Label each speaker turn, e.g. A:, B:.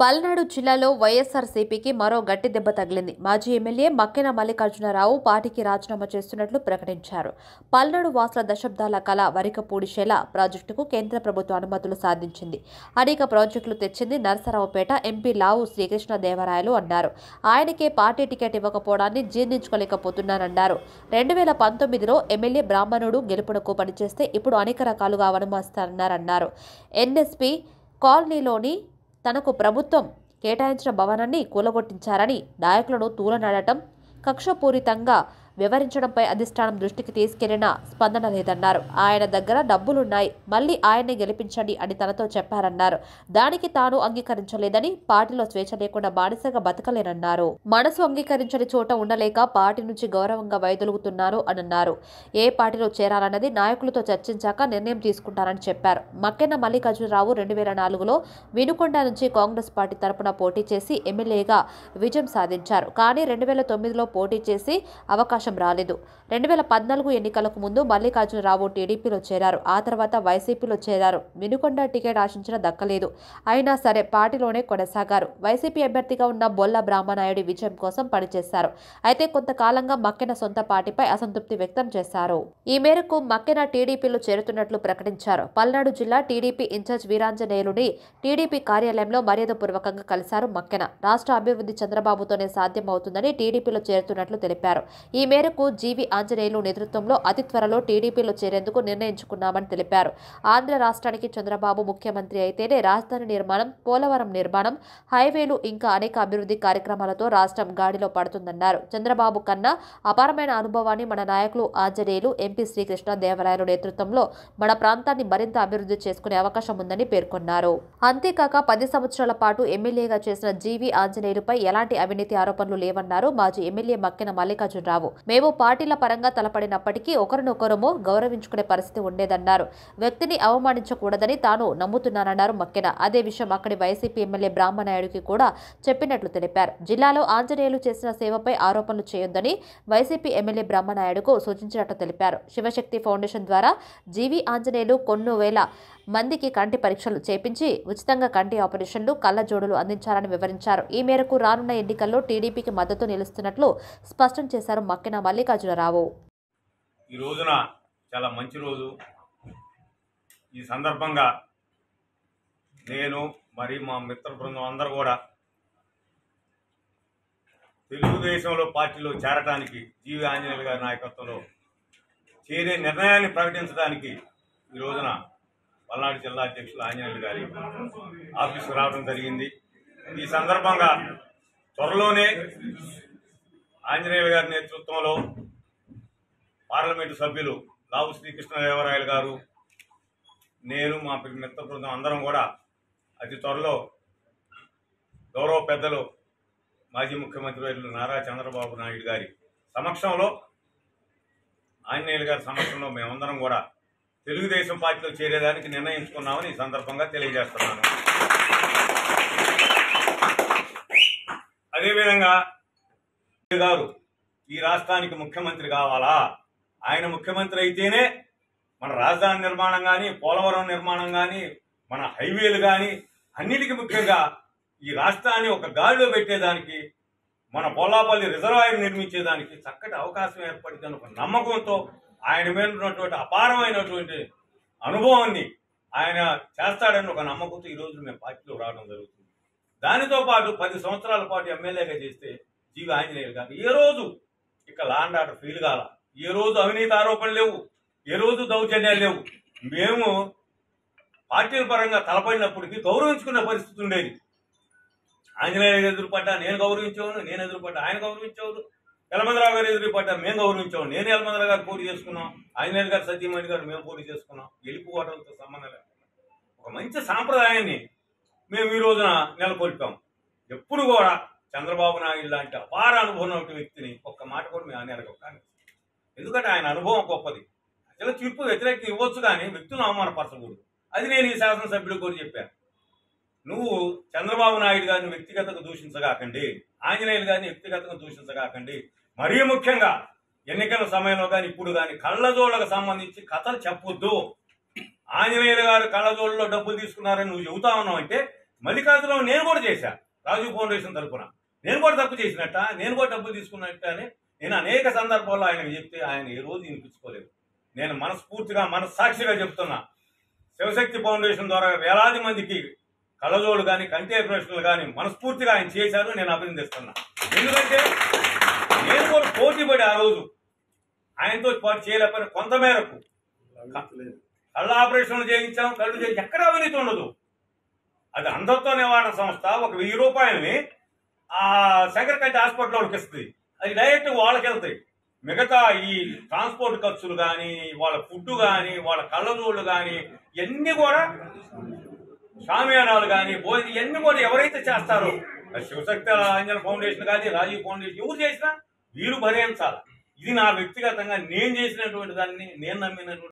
A: పల్నాడు జిల్లాలో వైఎస్ఆర్సీపీకి మరో గట్టి దెబ్బ తగిలింది. మాజీ ఎమ్మెల్యే మక్కెన మల్లికార్జునరావు పార్టీకి రాజీనామా చేస్తున్నట్లు ప్రకటించారు. పల్నాడు వాసుల దశాబ్దాల కళ వరికపూడిశేల ప్రాజెక్టుకు కేంద్ర ప్రభుత్వం అనుమతులు సాధించింది. అనేక ప్రాజెక్టులు తెచ్చింది నరసరావుపేట ఎంపీ లావు శ్రీకృష్ణదేవరాయలు అన్నారు. ఆయనకే పార్టీ టికెట్ ఇవ్వకపోవడాన్ని జీర్ణించుకోలేకపోతున్నానన్నారు. 2019లో ఎమ్మెల్యే బ్రాహ్మణుడు గెలుపునకు పనిచేస్తే ఇప్పుడు అనేక రకాలుగా అవమానిస్తారన్నారు. ఎన్ఎస్పీ కాలనీలోని తనకు ప్రభుత్వం కేటాయించిన భవనాన్ని కూలగొట్టించారని నాయకులను తూలనాడటం, కక్షపూరితంగా వివరించడంపై అధిష్టానం దృష్టికి తీసుకెళ్లిన స్పందన లేదన్నారు. ఆయన దగ్గర డబ్బులున్నాయి, మళ్లీ ఆయన్నే గెలిపించండి అని తనతో చెప్పారన్నారు. దానికి తాను అంగీకరించలేదని, పార్టీలో స్వేచ్ఛ లేకుండా బానిసగా బతకలేనన్నారు. మనసు అంగీకరించని చోట ఉండలేక పార్టీ నుంచి గౌరవంగా వైదొలుగుతున్నాను అన్నారు. ఏ పార్టీలో చేరాలన్నది నాయకులతో చర్చించాక నిర్ణయం తీసుకుంటారని చెప్పారు. మక్కెన మల్లికార్జునరావు 2004లో వినుకొండ నుంచి కాంగ్రెస్ పార్టీ తరపున పోటీ చేసి ఎమ్మెల్యేగా విజయం సాధించారు. కానీ 2009లో పోటీ చేసి అవకాశం రాలేదు. 2014 ఎన్నికలకు ముందు మల్లికార్జునరావు టీడీపీలో చేరారు. ఆ తర్వాత వైసీపీలో చేరారు. వినుకొండ టికెట్ ఆశించిన దక్కలేదు. అయినా సరే పార్టీలోనే కొనసాగారు. వైసీపీ అభ్యర్థిగా ఉన్న బొల్ల బ్రాహ్మనాయుడి విజయం కోసం పనిచేశారు. అయితే కొంతకాలంగా మక్కెన సొంత పార్టీపై అసంతృప్తి వ్యక్తం చేశారు. ఈ మేరకు మక్కెన టీడీపీలో చేరుతున్నట్లు ప్రకటించారు. పల్నాడు జిల్లా టీడీపీ ఇన్ఛార్జ్ వీరాంజనేయులుని టీడీపీ కార్యాలయంలో మర్యాదపూర్వకంగా కలిశారు మక్కెన. రాష్ట్ర అభివృద్ధి చంద్రబాబుతోనే సాధ్యమవుతుందని టీడీపీలో చేరుతున్నట్లు తెలిపారు. ఈ మేరకు జీవి ఆంజనేయులు నేతృత్వంలో అతి త్వరలో టీడీపీలో చేరేందుకు నిర్ణయించుకున్నామని తెలిపారు. ఆంధ్ర రాష్ట్రానికి చంద్రబాబు ముఖ్యమంత్రి అయితేనే రాజధాని నిర్మాణం, పోలవరం నిర్మాణం, హైవేలు ఇంకా అనేక అభివృద్ధి కార్యక్రమాలతో రాష్ట్రం గాడిలో పడుతుందన్నారు. చంద్రబాబు కన్నా అపారమైన అనుభవాన్ని మన నాయకులు ఆంజనేయులు, ఎంపీ శ్రీకృష్ణదేవరాయలు నేతృత్వంలో మన ప్రాంతాన్ని మరింత అభివృద్ధి చేసుకునే అవకాశం ఉందని పేర్కొన్నారు. అంతేకాక 10 సంవత్సరాల పాటు ఎమ్మెల్యేగా చేసిన జీవి ఆంజనేయులపై ఎలాంటి అవినీతి ఆరోపణలు లేవన్నారు మాజీ ఎమ్మెల్యే మక్కెన మల్లికార్జునరావు. మేము పార్టీల పరంగా తలపడినప్పటికీ ఒకరినొకరమో గౌరవించుకునే పరిస్థితి ఉండేదన్నారు. వ్యక్తిని అవమానించకూడదని తాను నమ్ముతున్నానన్నారు మక్కెన. అదే విషయం అక్కడి వైసీపీ ఎమ్మెల్యే బ్రాహ్మనాయుడికి కూడా చెప్పినట్లు తెలిపారు. జిల్లాలో ఆంజనేయులు చేసిన సేవపై ఆరోపణలు చేయొద్దని వైసీపీ ఎమ్మెల్యే బ్రాహ్మనాయుడుకు సూచించినట్లు తెలిపారు. శివశక్తి ఫౌండేషన్ ద్వారా జీవి ఆంజనేయులు కొన్ని వేల మందికి కంటి పరీక్షలు చేపించి ఉచితంగా కంటి ఆపరేషన్లు, కళ్లజోడులు అందించారని వివరించారు. ఈ మేరకు రానున్న ఎన్నికల్లో టీడీపీకి మద్దతు నిలుస్తున్నట్లు స్పష్టం చేశారు మక్కెన మల్లికార్జునరావు.
B: ఈ రోజున చాలా మంచి రోజు. ఈ సందర్భంగా నేను మరి మా మిత్ర బృందం అందరూ కూడా తెలుగుదేశంలో పార్టీలో చేరటానికి, జీవి ఆంజనేయులు గారి నాయకత్వంలో చేరే నిర్ణయాన్ని ప్రకటించడానికి ఈ రోజున పల్నాడు జిల్లా అధ్యక్షులు ఆంజనేయులు గారి ఆఫీసుకు రావడం జరిగింది. ఈ సందర్భంగా త్వరలోనే ఆంజనేయులు గారి నేతృత్వంలో పార్లమెంటు సభ్యులు లావు శ్రీకృష్ణదేవరాయలు గారు, నేను, మా మిత్ర బృందం అందరం కూడా అతి త్వరలో గౌరవ పెద్దలు మాజీ ముఖ్యమంత్రి వర్యులు నారా చంద్రబాబు నాయుడు గారి సమక్షంలో, ఆంజనేయులు గారి సమక్షంలో మేమందరం కూడా తెలుగుదేశం పార్టీలో చేరేదానికి నిర్ణయించుకున్నామని ఈ సందర్భంగా తెలియజేస్తున్నాను. అదేవిధంగా గారు ఈ రాష్ట్రానికి ముఖ్యమంత్రి కావాలా, ఆయన ముఖ్యమంత్రి అయితేనే మన రాజధాని నిర్మాణం కానీ, పోలవరం నిర్మాణం కానీ, మన హైవేలు కానీ అన్నిటికీ ముఖ్యంగా ఈ రాష్ట్రాన్ని ఒక గాడిలో పెట్టేదానికి, మన పోలాపల్లి రిజర్వాయర్ నిర్మించేదానికి చక్కటి అవకాశం ఏర్పడిందని ఒక నమ్మకంతో, ఆయన మీద ఉన్నటువంటి అపారమైనటువంటి అనుభవాన్ని ఆయన చేస్తాడని ఒక నమ్మకంతో ఈరోజు మేము పార్టీలో రావడం జరుగుతుంది. దానితో పాటు 10 సంవత్సరాల పాటు ఎమ్మెల్యేగా చేస్తే జీవి ఆంజనేయులు గారు ఏ రోజు ఇక లాండ్ ఆర్డర్ ఫీల్ కాల, ఏ రోజు అవినీతి ఆరోపణలు లేవు, ఏ రోజు దౌర్జన్యాలు లేవు. మేము పార్టీల పరంగా తలపడినప్పటికీ గౌరవించుకునే పరిస్థితి ఉండేది. ఆంజనేయులు ఎదురుపడ్డా నేను గౌరవించేవాడు, నేను ఎదురుపడ్డా ఆయన గౌరవించేవాడు, యలమందరావు గారు ఎదురుపడ్డా మేము గౌరవించాము. నేను యలమందరావు గారు పోటీ చేసుకున్నాం, ఆంజనేయులు గారు సత్యమణి గారు మేము పోటీ చేసుకున్నాం. గెలుపుకోవడంతో సంబంధం లేకుండా ఒక మంచి సాంప్రదాయాన్ని మేము ఈ రోజున నెలకొల్పాం. ఎప్పుడు కూడా చంద్రబాబు నాయుడు లాంటి అపార అనుభవం ఉన్న వ్యక్తిని ఒక్క మాట కూడా మేము అనేరగం. కానీ ఎందుకంటే ఆయన అనుభవం గొప్పది. అసలు తీర్పు వ్యతిరేకత ఇవ్వచ్చు కానీ వ్యక్తులను అవమానపరచకూడదు. అది నేను ఈ శాసనసభ్యులకు కూడా చెప్పాను. నువ్వు చంద్రబాబు నాయుడు గారిని వ్యక్తిగతంగా దూషించగాకండి, ఆంజనేయులు గారిని వ్యక్తిగతంగా దూషించగాకండి. మరీ ముఖ్యంగా ఎన్నికల సమయంలో కానీ ఇప్పుడు కానీ కళ్ళజోళ్లకు సంబంధించి కథలు చెప్పొద్దు. ఆంజనేయులు గారు కళ్ళజోళ్ళలో డబ్బులు తీసుకున్నారని నువ్వు చెబుతా ఉన్నావు అంటే మల్లికార్జునరావు నేను కూడా చేశా, రాజీవ్ ఫౌండేషన్ తరఫున. నేను కూడా తప్పు చేసినట్ట, నేను కూడా డబ్బులు తీసుకున్నట్ట అని నేను అనేక సందర్భాల్లో ఆయనకు చెప్తే ఆయన ఏ రోజు వినిపించుకోలేదు. నేను మనస్ఫూర్తిగా మనస్సాక్షిగా చెప్తున్నా, శివశక్తి ఫౌండేషన్ ద్వారా వేలాది మందికి కళ్ళజోడు కానీ కంటి ఆపరేషన్లు కానీ మనస్ఫూర్తిగా ఆయన చేశారు. నేను అభినందిస్తున్నా. ఎందుకంటే నేను కూడా పోటీపడి ఆ రోజు ఆయనతో పాటు చేయలేకపోయినా కొంతమేరకు కళ్ళ ఆపరేషన్లు చేయించాం, కళ్ళు చేయించి ఎక్కడ అవినీతి ఉండదు. అది అంధత్వ నివారణ సంస్థ ఒక 1000 రూపాయలని ఆ శంకర్ కంటి హాస్పిటల్ వాళ్ళకి ఇస్తుంది. అది డైరెక్ట్ వాళ్ళకి వెళ్తాయి. మిగతా ఈ ట్రాన్స్పోర్ట్ ఖర్చులు కానీ, వాళ్ళ ఫుడ్ కానీ, వాళ్ళ కళ్ళజోళ్ళు కానీ, ఇవన్నీ కూడా షామియానాలు కానీ భోజనం ఇవన్నీ కూడా ఎవరైతే చేస్తారో, శివశక్తి అంజన ఫౌండేషన్ కానీ రాజీవ్ ఫౌండేషన్ ఎవరు చేసినా వీరు భరించాలి. ఇది నా వ్యక్తిగతంగా నేను చేసినటువంటి దాన్ని, నేను నమ్మినటువంటి